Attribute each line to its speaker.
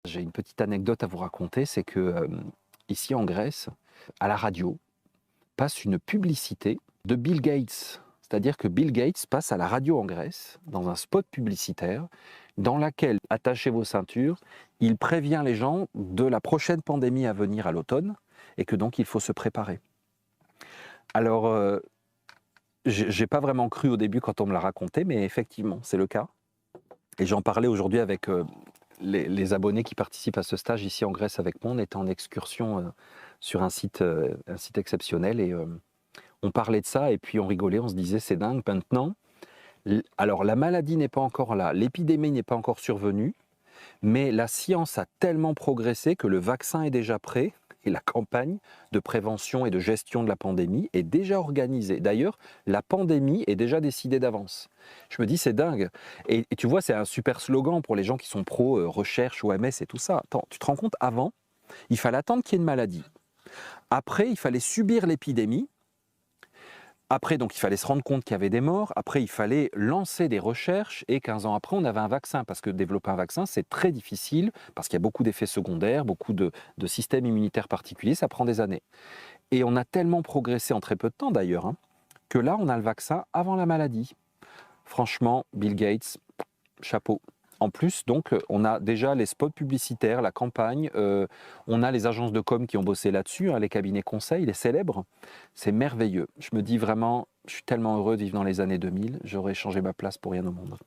Speaker 1: J'ai une petite anecdote à vous raconter, c'est que ici en Grèce, à la radio, passe une publicité de Bill Gates. C'est-à-dire que Bill Gates passe à la radio en Grèce, dans un spot publicitaire, dans laquelle, attachez vos ceintures, il prévient les gens de la prochaine pandémie à venir à l'automne, et que donc il faut se préparer. Alors, j'ai pas vraiment cru au début quand on me l'a raconté, mais effectivement, c'est le cas. Et j'en parlais aujourd'hui avec les abonnés qui participent à ce stage ici en Grèce avec moi. On était en excursion sur un site exceptionnel et on parlait de ça et puis on rigolait, on se disait c'est dingue maintenant. Alors la maladie n'est pas encore là, l'épidémie n'est pas encore survenue, mais la science a tellement progressé que le vaccin est déjà prêt et la campagne de prévention et de gestion de la pandémie est déjà organisée. D'ailleurs, la pandémie est déjà décidée d'avance. Je me dis, c'est dingue. Et tu vois, c'est un super slogan pour les gens qui sont pro recherche, OMS et tout ça. Attends, tu te rends compte, avant, il fallait attendre qu'il y ait une maladie. Après, il fallait subir l'épidémie. Après, donc, il fallait se rendre compte qu'il y avait des morts. Après, il fallait lancer des recherches. Et 15 ans après, on avait un vaccin. Parce que développer un vaccin, c'est très difficile. Parce qu'il y a beaucoup d'effets secondaires, beaucoup de systèmes immunitaires particuliers. Ça prend des années. Et on a tellement progressé en très peu de temps, d'ailleurs, hein, que là, on a le vaccin avant la maladie. Franchement, Bill Gates, chapeau. En plus, donc, on a déjà les spots publicitaires, la campagne, on a les agences de com qui ont bossé là-dessus, hein, les cabinets conseils, les célèbres. C'est merveilleux. Je me dis vraiment, je suis tellement heureux de vivre dans les années 2000, j'aurais changé ma place pour rien au monde.